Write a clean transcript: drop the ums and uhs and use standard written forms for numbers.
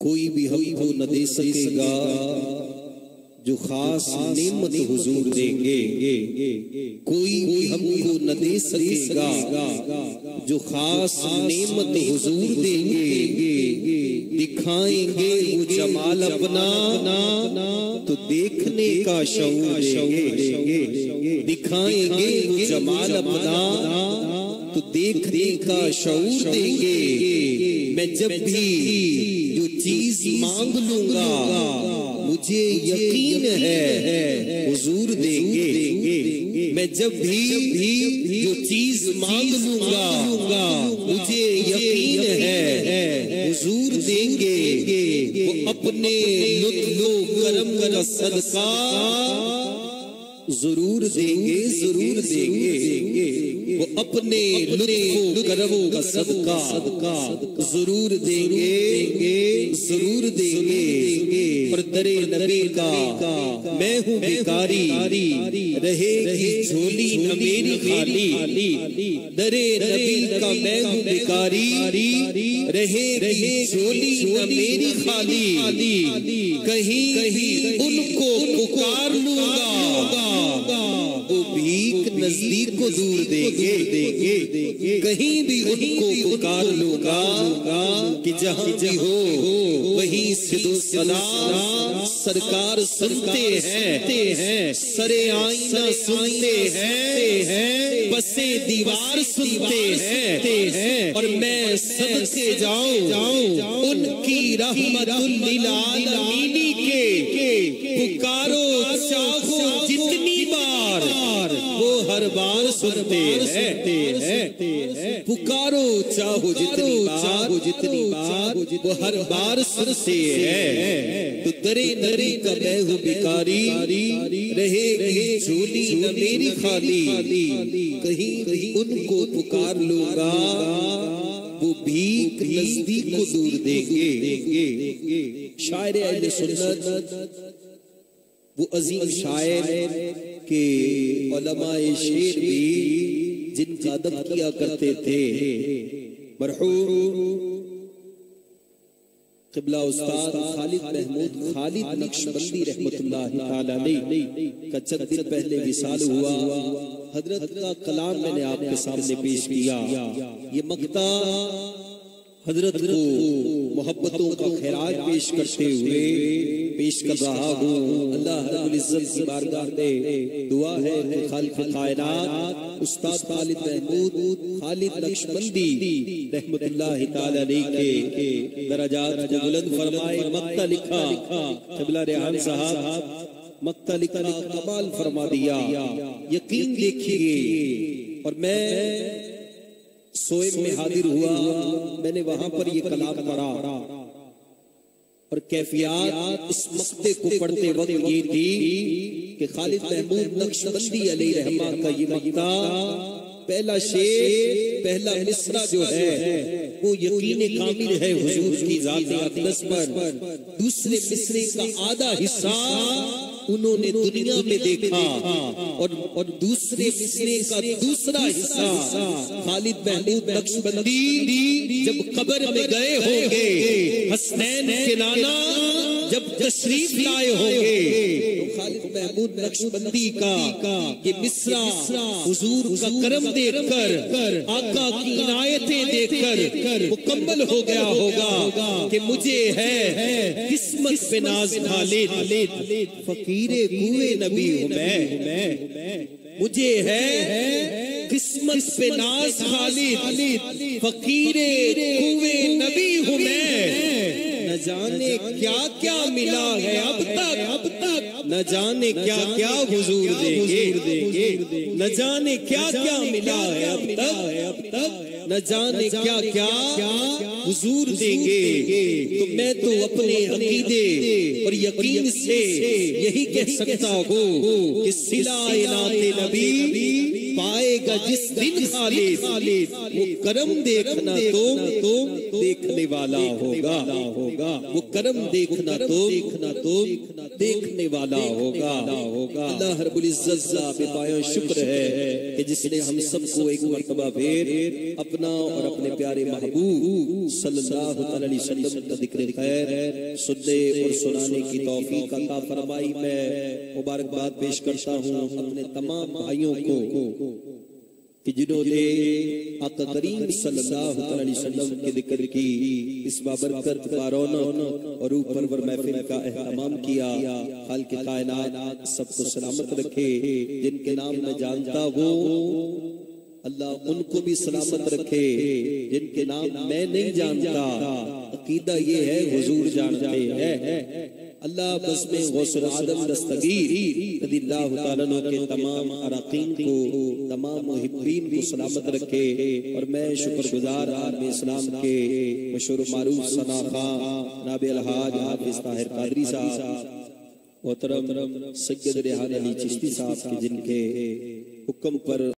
कोई भी हमको न दे सकेगा जो खास नेमत हुजूर देंगे। कोई भी हमको न दे सकेगा जो खास नेमत हुजूर देंगे। दिखाएंगे वो जमाल अपना तो देखने का शऊर देंगे। दिखाएंगे वो जमाल अपना तो देखने का शऊर देंगे। मैं जब भी जो चीज मांग लूंगा मुझे यकीन है हुजूर देंगे। मैं जब भी जो चीज मांग लूंगा मुझे यकीन है हुजूर देंगे। वो अपने लुत्फो करम का सदका जरूर देंगे, जरूर देंगे। वो अपने लुत्फो करम का सदका जरूर देंगे, जरूर देंगे। पर दरे नबी का मैं हूँ भिखारी, रहेगी झोली न मेरी खाली। दरे नबी का मैं हूँ भिखारी, रहेगी झोली न मेरी खाली। कहीं उनको पुकार लूंगा वो भीख नजदीक को दूर देंगे। कहीं भी उनको पुकार लूंगा कि जहां भी हो वहीं सिदो सलाम सरकार सुनते हैं। सरे आईना सुनते हैं, बसे दीवार सुनते हैं। और मैं सदके जाऊं उनकी रहमतुल लिल आलमीन के। पुकारो चाहो जितनी बार वो हर बार सुनते हैं। पुकारो चाहो जितनी बार वो हर बार सुनते हैं। तो दरे नरे का मैं हूँ भिखारी, रहेगी झोली न मेरी खाली। कहीं उनको पुकार लूंगा वो भीख नजदीक को दूर देंगे। शायर अहले सुन्नत वो अजीम शायर के उलमाए शेर भी जिनका अदब किया करते थे। मरहूम क़िबला उस्ताद खालिद महमूद खालिद नक्शबंदी रहमतुल्लाह ताला अलैह का चंद दिन पहले विसाल हुआ। हजरत का कलाम मैंने आपके सामने पेश किया। ये मक्ता हजरत को मोहब्बतों का खैरात पेश करते हुए पेश कर रहा हूँ। अल्लाह रब्बुल इज्जत की बारगाह में दुआ है कि खालिक कायनात उस्ताद खालिद महमूद खालिद नक्शबंदी रहमतुल्लाह ताला अलैह के दरजात को बुलंद फरमाए। मक्ता लिखा क़िबला रेहान साहब, मक्ता लिखा कमाल फरमा दिया। यकीन देखिए। और मैं सोएब में हाजिर हुआ, मैंने वहां पर ये कलाम पढ़ा और कैफियत इस मक्ते को पढ़ते वक्त ये थी कि खालिद महमूद नक्शबंदी अलैहि रहमा का ये मक्ता पहला शेर, पहला मिसरा जो है वो यकीन कामिल है हुजूर की ज़ात अक़दस पर। दूसरे मिसरे का आधा हिस्सा उन्होंने दुनिया में देखा और दूसरे मिसरे का दूसरा हिस्सा खालिद महमूद नक्शबंदी जब कब्र में गए होंगे, हसनैन के नाना जब तशरीफ लाए होंगे तो खालिद महमूद नक्शबंदी का ये मिसरा हुजूर का करम देखकर, आका की इनायतें देखकर मुकम्मल हो गया होगा कि मुझे है किस्मत पे नाज खालिद, फकीरे कुए नबी हूँ मैं। मुझे है किस्मत पे नाज खालिद, फकीरे कुए नबी हूँ मैं। न जाने क्या क्या मिला है अब तक, न जाने क्या क्या हुजूर देंगे। न जाने क्या क्या मिला है अब तक, न जाने क्या क्या हुजूर देंगे। तो मैं तो अपने अकीदे और यकीन से यही कह सकता हूँ कि सिलाए नाते नबी पाएगा जिस दिन खालिद, वो करम देखना तो देखने वाला होगा। वो करम देखना तो देखने वाला होगा। अल्लाह रब्बुल इज्जत का बेपाया शुक्र है कि जिसने हम सबको एक मर्तबा फिर अपना और अपने प्यारे महबूब सल्लल्लाहु अलैहि वसल्लम का जिक्र खैर सुनने और सुनाने की तौफीक अता फरमाई। मैं मुबारकबाद पेश करता हूँ अपने तमाम भाइयों को कि जिन्होंने आका करीम सल्लल्लाहु अलैहि वसल्लम के जिक्र की इस बाबरकत बारौनक और ऊपर महफिल का एहतमाम किया। खाल के कायनात सबको सलामत रखे। जिनके नाम मैं जानता हूँ अल्लाह उनको भी सलामत रखे। जिनके नाम मैं नहीं जानता अकीदा ये है हुजूर जानते हैं। अल्लाह बस में गौसुल आदम दस्तगीर रज़ियल्लाहु ताला अन्हु के तमाम अराकीन को तमाम मुहिब्बीन को सलामत रखे। और मैं शुक्रगुजार आलम इस्लाम के मशहूर मारूफ सना खां जनाब अलहाज हाफिज ताहिर कादरी साहब मोहतरम सैयद रेहान अली चिश्ती साहब के जिनके हुक्म पर